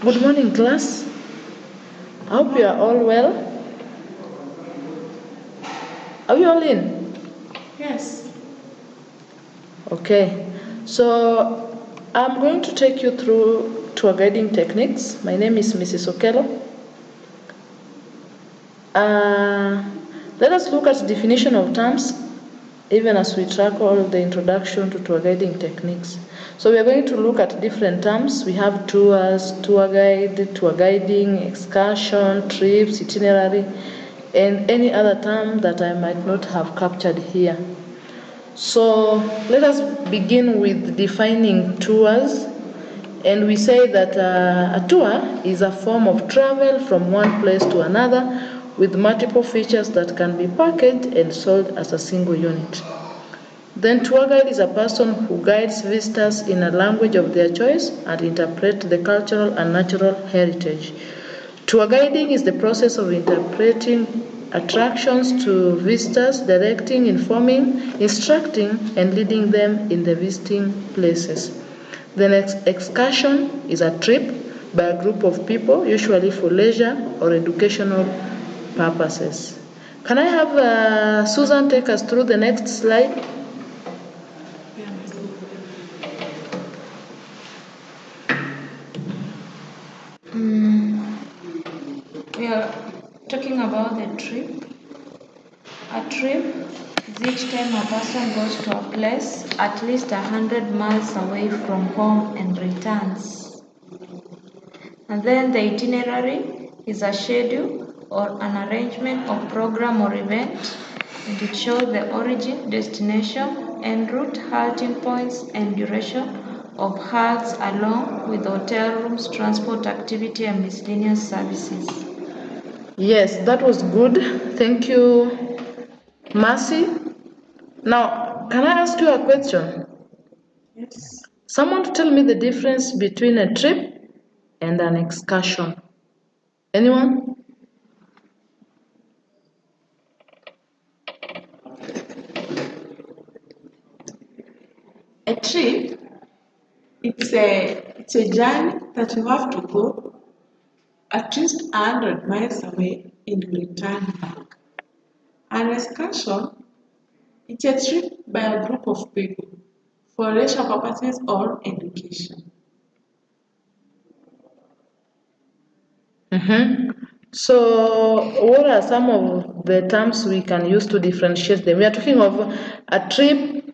Good morning, class. I hope you are all well. Are you all in? Yes. Okay. So I'm going to take you through tour guiding techniques. My name is Mrs. Okello. Let us look at the definition of terms, even as we tackle the introduction to tour guiding techniques. So we are going to look at different terms. We have tours, tour guide, tour guiding, excursion, trips, itinerary, and any other term that I might not have captured here. So let us begin with defining tours. And we say that a tour is a form of travel from one place to another with multiple features that can be packaged and sold as a single unit. Then tour guide is a person who guides visitors in a language of their choice and interprets the cultural and natural heritage. Tour guiding is the process of interpreting attractions to visitors, directing, informing, instructing, and leading them in the visiting places. The next excursion is a trip by a group of people, usually for leisure or educational purposes. Can I have Susan take us through the next slide? We are talking about the trip. A trip is each time a person goes to a place at least 100 miles away from home and returns. And then the itinerary is a schedule or an arrangement of program or event, and it shows the origin, destination, en route, halting points, and duration of halts along with hotel rooms, transport activity, and miscellaneous services. Yes, that was good. Thank you, Mercy. Now, can I ask you a question? Yes. Someone to tell me the difference between a trip and an excursion. Anyone? A trip, it's a journey that you have to go at least 100 miles away and return back. An excursion, it's a trip by a group of people for leisure purposes or education. So, what are some of the terms we can use to differentiate them? We are talking of a trip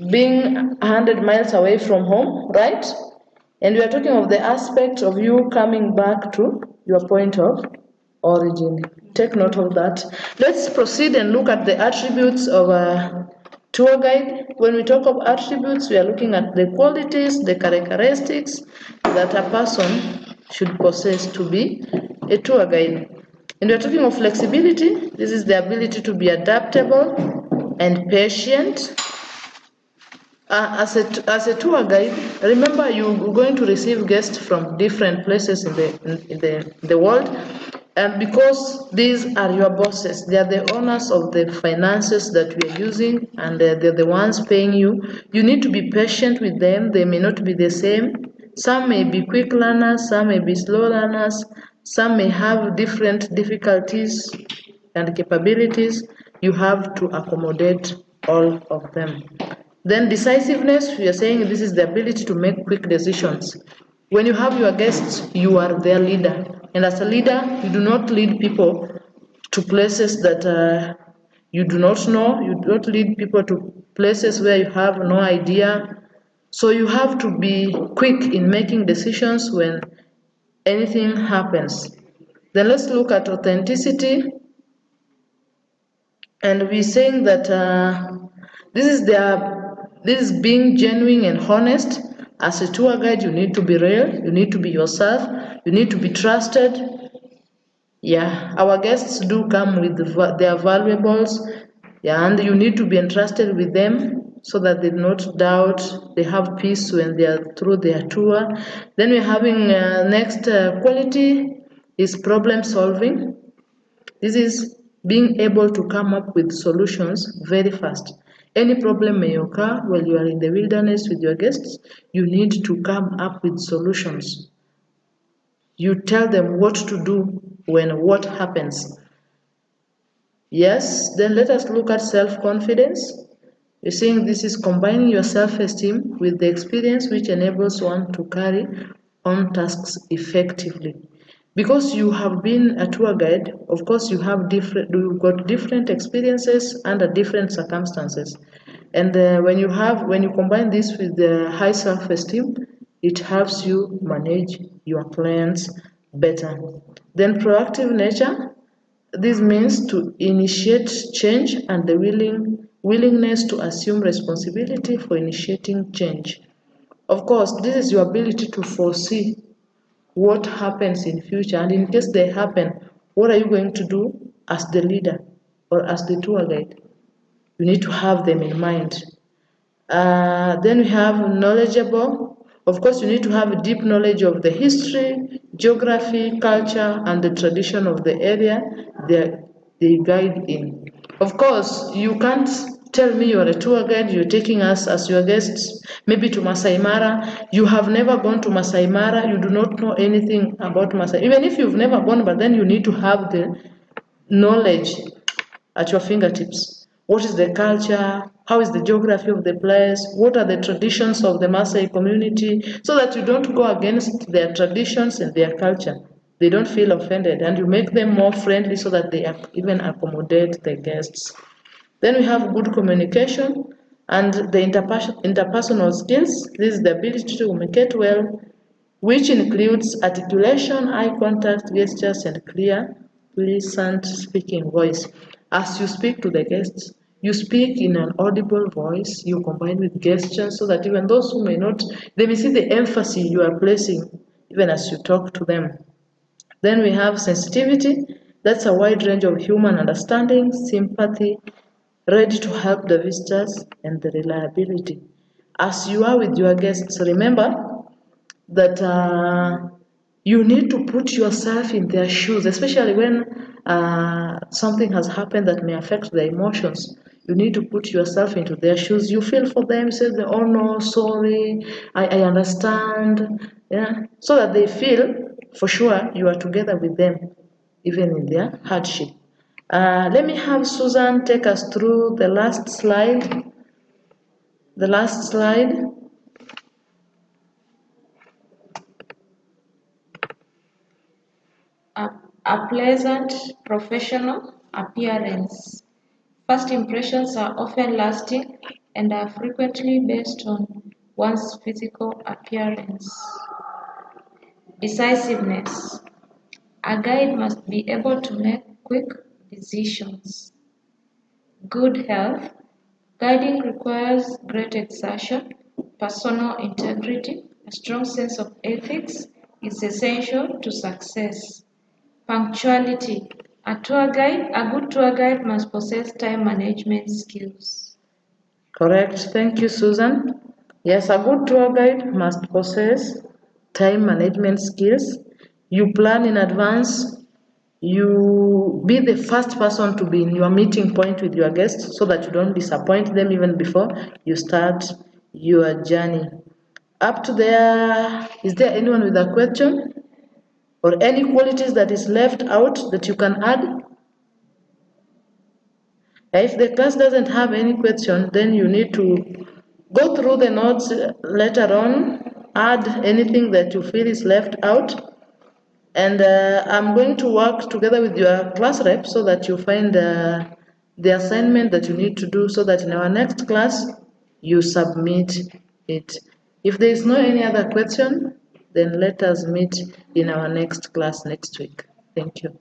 being 100 miles away from home, right? And we are talking of the aspect of you coming back to your point of origin. Take note of that. Let's proceed and look at the attributes of a tour guide. When we talk of attributes, we are looking at the qualities, the characteristics that a person should possess to be a tour guide. And we are talking of flexibility. This is the ability to be adaptable and patient. As a tour guide, remember you're going to receive guests from different places in the world, and because these are your bosses, they are the owners of the finances that we are using, and they're the ones paying you. You need to be patient with them. They may not be the same. Some may be quick learners, some may be slow learners, some may have different difficulties and capabilities. You have to accommodate all of them. Then decisiveness, we are saying this is the ability to make quick decisions. When you have your guests, you are their leader. And as a leader, you do not lead people to places that you do not know. You do not lead people to places where you have no idea. So you have to be quick in making decisions when anything happens. Then let's look at authenticity. And we're saying that this is being genuine and honest. As a tour guide, you need to be real. You need to be yourself. You need to be trusted. Yeah, our guests do come with their valuables. Yeah, and you need to be entrusted with them so that they do not doubt. They have peace when they are through their tour. Then we're having next quality is problem solving. This is being able to come up with solutions very fast. Any problem may occur while you are in the wilderness with your guests. You need to come up with solutions. You tell them what to do when what happens. Yes, then let us look at self-confidence. You're saying this is combining your self-esteem with the experience which enables one to carry on tasks effectively. Because you have been a tour guide, of course you've got different experiences under different circumstances. And when you combine this with the high self-esteem, it helps you manage your clients better. Then proactive nature, this means to initiate change and the willingness to assume responsibility for initiating change. Of course, this is your ability to foresee what happens in future, and in case they happen, what are you going to do as the leader or as the tour guide? You need to have them in mind. Then we have knowledgeable. Of course, you need to have a deep knowledge of the history, geography, culture, and the tradition of the area they guide in. Of course, you can't tell me you're a tour guide, you're taking us as your guests, maybe to Masai Mara. You have never gone to Masai Mara, you do not know anything about Masai. Even if you've never gone, but then you need to have the knowledge at your fingertips. What is the culture? How is the geography of the place? What are the traditions of the Maasai community? So that you don't go against their traditions and their culture. They don't feel offended, and you make them more friendly so that they even accommodate the guests. Then we have good communication and the interpersonal skills. This is the ability to communicate well, which includes articulation, eye contact, gestures, and clear, pleasant speaking voice. As you speak to the guests, you speak in an audible voice, you combine with gestures so that even those who may not, they may see the emphasis you are placing even as you talk to them. Then we have sensitivity. That's a wide range of human understanding, sympathy, ready to help the visitors, and the reliability. As you are with your guests, remember that you need to put yourself in their shoes, especially when something has happened that may affect their emotions. You need to put yourself into their shoes. You feel for them, say, oh no, sorry, I understand. Yeah, so that they feel for sure you are together with them, even in their hardship. Let me have Susan take us through the last slide. The last slide. A pleasant professional appearance. First impressions are often lasting and are frequently based on one's physical appearance. Decisiveness. A guide must be able to make quick decisions. Good health. Guiding requires great exertion, personal integrity, a strong sense of ethics is essential to success. Punctuality. A good tour guide must possess time management skills. Correct. Thank you, Susan. Yes, a good tour guide must possess time management skills. You plan in advance. You be the first person to be in your meeting point with your guests so that you don't disappoint them even before you start your journey. Up to there, is there anyone with a question? Or any qualities that is left out that you can add? If the class doesn't have any question, then you need to go through the notes later on, add anything that you feel is left out. And I'm going to work together with your class rep so that you find the assignment that you need to do so that in our next class, you submit it. If there is no any other question, then let us meet in our next class next week. Thank you.